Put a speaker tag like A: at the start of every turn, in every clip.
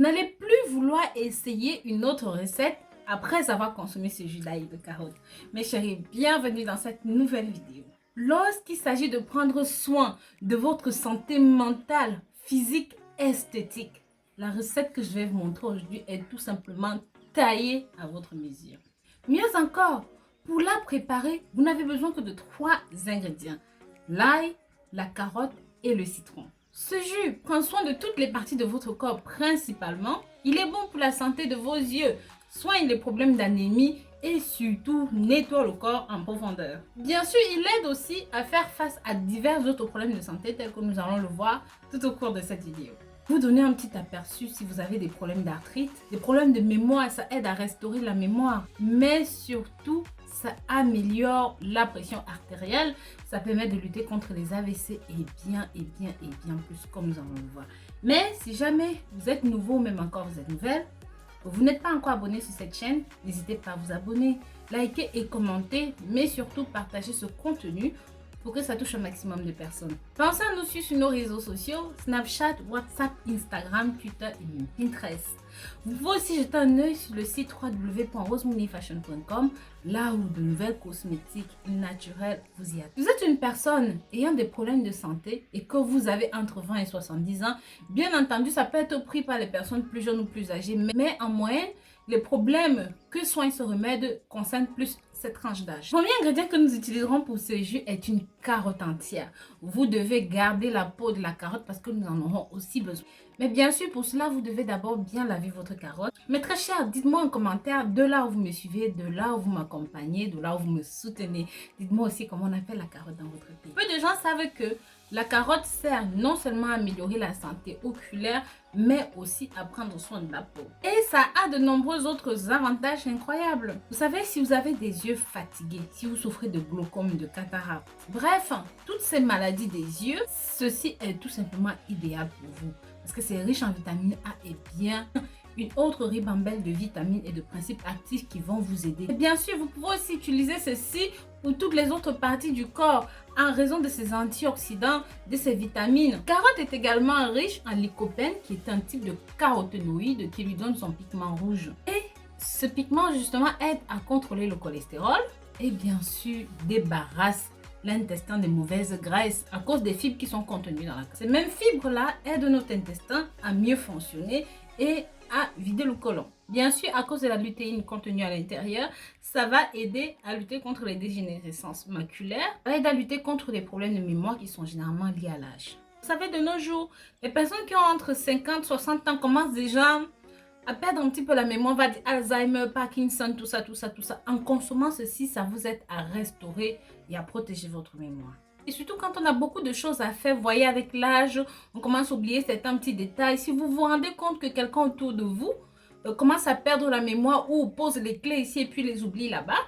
A: Vous n'allez plus vouloir essayer une autre recette après avoir consommé ce jus d'ail de carotte. Mes chéris, bienvenue dans cette nouvelle vidéo. Lorsqu'il s'agit de prendre soin de votre santé mentale, physique, esthétique, la recette que je vais vous montrer aujourd'hui est tout simplement taillée à votre mesure. Mieux encore, pour la préparer, vous n'avez besoin que de 3 ingrédients: l'ail, la carotte et le citron. Ce jus prend soin de toutes les parties de votre corps principalement. Il est bon pour la santé de vos yeux, soigne les problèmes d'anémie et surtout nettoie le corps en profondeur. Bien sûr, il aide aussi à faire face à divers autres problèmes de santé tels que nous allons le voir tout au cours de cette vidéo. Vous donner un petit aperçu si vous avez des problèmes d'arthrite, des problèmes de mémoire, ça aide à restaurer la mémoire, mais surtout ça améliore la pression artérielle, ça permet de lutter contre les AVC et bien plus comme nous allons le voir. Mais si jamais vous êtes nouveau ou même encore vous êtes nouvelle, vous n'êtes pas encore abonné sur cette chaîne, n'hésitez pas à vous abonner, liker et commenter, mais surtout partager ce contenu pour que ça touche un maximum de personnes. Pensez à nous suivre sur nos réseaux sociaux, Snapchat, WhatsApp, Instagram, Twitter et même Pinterest. Vous pouvez aussi jeter un œil sur le site www.rosemoneyfashion.com, là où de nouvelles cosmétiques naturelles vous y attendent. Vous êtes une personne ayant des problèmes de santé et que vous avez entre 20 et 70 ans, bien entendu, ça peut être pris par les personnes plus jeunes ou plus âgées, mais en moyenne, les problèmes que soigne ce remède concernent plus cette tranche d'âge. Le premier ingrédient que nous utiliserons pour ce jus est une carotte entière. Vous devez garder la peau de la carotte parce que nous en aurons aussi besoin. Mais bien sûr, pour cela, vous devez d'abord bien laver votre carotte. Mais très cher, dites-moi en commentaire de là où vous me suivez, de là où vous m'accompagnez, de là où vous me soutenez. Dites-moi aussi comment on appelle la carotte dans votre pays. Peu de gens savent que la carotte sert non seulement à améliorer la santé oculaire, mais aussi à prendre soin de la peau. Et ça a de nombreux autres avantages incroyables. Vous savez, si vous avez des yeux fatigués, si vous souffrez de glaucome, de cataracte, bref, toutes ces maladies des yeux, ceci est tout simplement idéal pour vous. Parce que c'est riche en vitamine A et bien une autre ribambelle de vitamines et de principes actifs qui vont vous aider. Et bien sûr, vous pouvez aussi utiliser ceci pour toutes les autres parties du corps en raison de ses antioxydants, de ses vitamines. La carotte est également riche en lycopène qui est un type de caroténoïde qui lui donne son pigment rouge. Et ce pigment justement aide à contrôler le cholestérol et bien sûr débarrasse l'intestin des mauvaises graisses à cause des fibres qui sont contenues dans la carotte. Ces mêmes fibres-là aident notre intestin à mieux fonctionner et à vider le côlon. Bien sûr, à cause de la lutéine contenue à l'intérieur, ça va aider à lutter contre les dégénérescences maculaires, ça aide à lutter contre les problèmes de mémoire qui sont généralement liés à l'âge. Vous savez, de nos jours, les personnes qui ont entre 50 et 60 ans commencent déjà à perdre un petit peu la mémoire, on va dire Alzheimer, Parkinson, tout ça. En consommant ceci, ça vous aide à restaurer et à protéger votre mémoire. Et surtout quand on a beaucoup de choses à faire, vous voyez, avec l'âge, on commence à oublier certains petits détails. Si vous vous rendez compte que quelqu'un autour de vous commence à perdre la mémoire ou pose les clés ici et puis les oublie là-bas,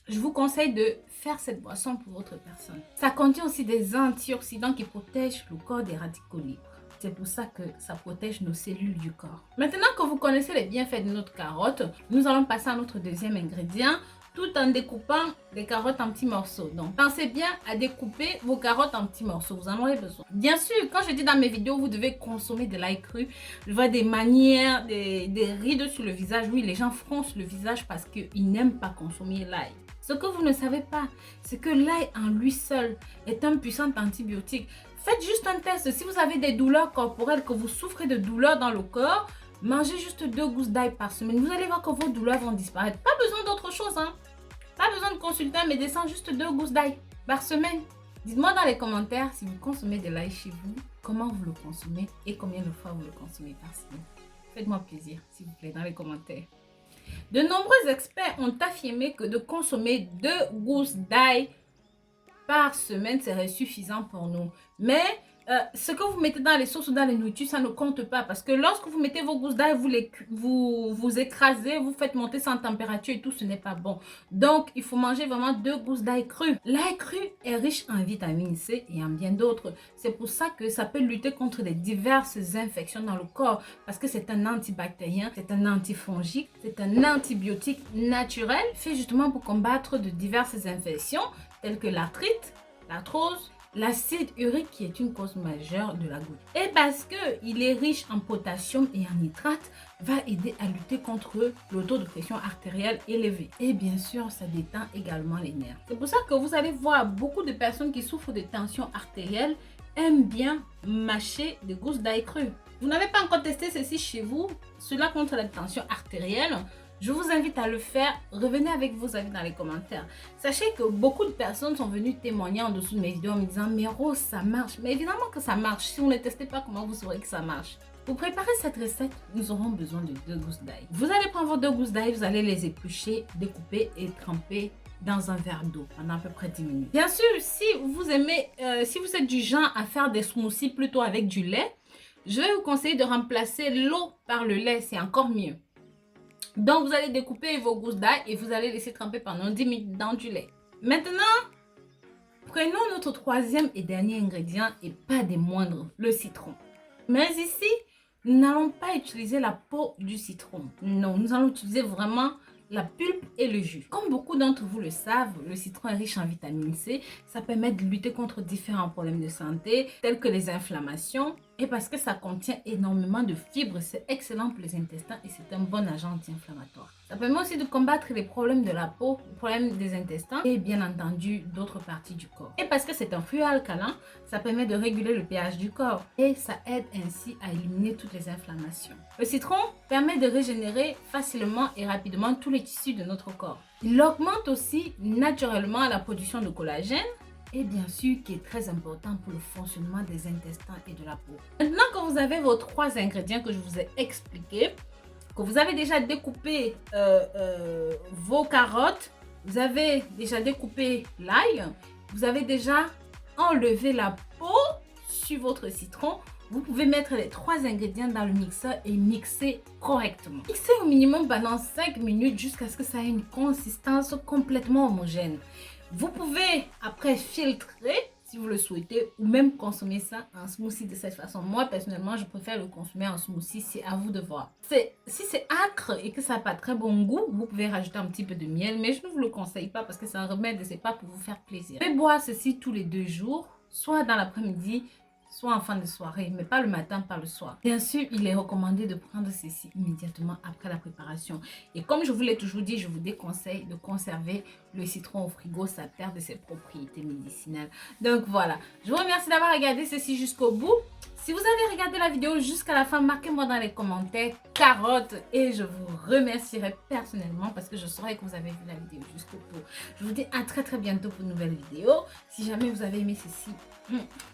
A: je vous conseille de faire cette boisson pour votre personne. Ça contient aussi des antioxydants qui protègent le corps des radicaux libres. C'est pour ça que ça protège nos cellules du corps. Maintenant que vous connaissez les bienfaits de notre carotte, nous allons passer à notre deuxième ingrédient, tout en découpant les carottes en petits morceaux. Donc, pensez bien à découper vos carottes en petits morceaux. Vous en aurez besoin. Bien sûr, quand je dis dans mes vidéos, vous devez consommer de l'ail cru. Je vois des manières, des rides sur le visage. Oui, les gens froncent le visage parce qu'ils n'aiment pas consommer l'ail. Ce que vous ne savez pas, c'est que l'ail en lui seul est un puissant antibiotique. Faites juste un test. Si vous avez des douleurs corporelles, que vous souffrez de douleurs dans le corps, mangez juste 2 gousses d'ail par semaine. Vous allez voir que vos douleurs vont disparaître. Pas besoin d'autre chose, hein. Pas besoin de consulter un médecin, juste 2 gousses d'ail par semaine. Dites-moi dans les commentaires si vous consommez de l'ail chez vous, comment vous le consommez et combien de fois vous le consommez par semaine. Faites-moi plaisir, s'il vous plaît, dans les commentaires. De nombreux experts ont affirmé que de consommer 2 gousses d'ail par semaine serait suffisant pour nous. Mais ce que vous mettez dans les sauces ou dans les nourritures, ça ne compte pas. Parce que lorsque vous mettez vos gousses d'ail, vous écrasez, vous faites monter ça en température et tout, ce n'est pas bon. Donc, il faut manger vraiment 2 gousses d'ail cru. L'ail cru est riche en vitamine C et en bien d'autres. C'est pour ça que ça peut lutter contre les diverses infections dans le corps. Parce que c'est un antibactérien, c'est un antifongique, c'est un antibiotique naturel fait justement pour combattre de diverses infections telles que l'arthrite, l'arthrose l'acide urique qui est une cause majeure de la goutte. Et parce qu'il est riche en potassium et en nitrate, va aider à lutter contre le taux de pression artérielle élevé. Et bien sûr, ça détend également les nerfs. C'est pour ça que vous allez voir beaucoup de personnes qui souffrent de tension artérielle aiment bien mâcher des gousses d'ail cru. Vous n'avez pas encore testé ceci chez vous, cela contre la tension artérielle? Je vous invite à le faire. Revenez avec vos avis dans les commentaires. Sachez que beaucoup de personnes sont venues témoigner en dessous de mes vidéos en me disant « Mais Rose, ça marche ». Mais évidemment que ça marche. Si vous ne testez pas, comment vous saurez que ça marche? Pour préparer cette recette, nous aurons besoin de 2 gousses d'ail. Vous allez prendre vos 2 gousses d'ail, vous allez les éplucher, découper et tremper dans un verre d'eau pendant à peu près 10 minutes. Bien sûr, si vous aimez, si vous êtes du genre à faire des smoothies plutôt avec du lait, je vais vous conseiller de remplacer l'eau par le lait, c'est encore mieux. Donc, vous allez découper vos gousses d'ail et vous allez laisser tremper pendant 10 minutes dans du lait. Maintenant, prenons notre troisième et dernier ingrédient et pas des moindres, le citron. Mais ici, nous n'allons pas utiliser la peau du citron. Non, nous allons utiliser vraiment la pulpe et le jus. Comme beaucoup d'entre vous le savent, le citron est riche en vitamine C. Ça permet de lutter contre différents problèmes de santé, tels que les inflammations. Et parce que ça contient énormément de fibres, c'est excellent pour les intestins et c'est un bon agent anti-inflammatoire. Ça permet aussi de combattre les problèmes de la peau, les problèmes des intestins et bien entendu d'autres parties du corps. Et parce que c'est un fruit alcalin, ça permet de réguler le pH du corps et ça aide ainsi à éliminer toutes les inflammations. Le citron permet de régénérer facilement et rapidement tous les tissus de notre corps. Il augmente aussi naturellement la production de collagène et bien sûr qui est très important pour le fonctionnement des intestins et de la peau. Maintenant que vous avez vos 3 ingrédients que je vous ai expliqués, que vous avez déjà découpé vos carottes, vous avez déjà découpé l'ail, vous avez déjà enlevé la peau sur votre citron, vous pouvez mettre les 3 ingrédients dans le mixeur et mixer correctement. Mixez au minimum pendant 5 minutes jusqu'à ce que ça ait une consistance complètement homogène. Vous pouvez après filtrer si vous le souhaitez ou même consommer ça en smoothie de cette façon. Moi personnellement, je préfère le consommer en smoothie, c'est à vous de voir. Si c'est acre et que ça n'a pas très bon goût, vous pouvez rajouter un petit peu de miel, mais je ne vous le conseille pas parce que c'est un remède et c'est pas pour vous faire plaisir. Vous pouvez boire ceci tous les 2 jours, soit dans l'après-midi, soit en fin de soirée, mais pas le matin, pas le soir. Bien sûr, il est recommandé de prendre ceci immédiatement après la préparation. Et comme je vous l'ai toujours dit, je vous déconseille de conserver le citron au frigo, ça perd de ses propriétés médicinales. Donc voilà, je vous remercie d'avoir regardé ceci jusqu'au bout. Si vous avez regardé la vidéo jusqu'à la fin, marquez-moi dans les commentaires carottes et je vous remercierai personnellement parce que je saurai que vous avez vu la vidéo jusqu'au bout. Je vous dis à très bientôt pour une nouvelle vidéo. Si jamais vous avez aimé ceci,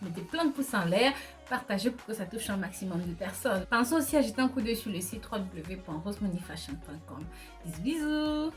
A: mettez plein de pouces en l'air, partagez pour que ça touche un maximum de personnes. Pensez aussi à jeter un coup d'œil sur le site www.rosemoneyfashion.com. Bisous bisous.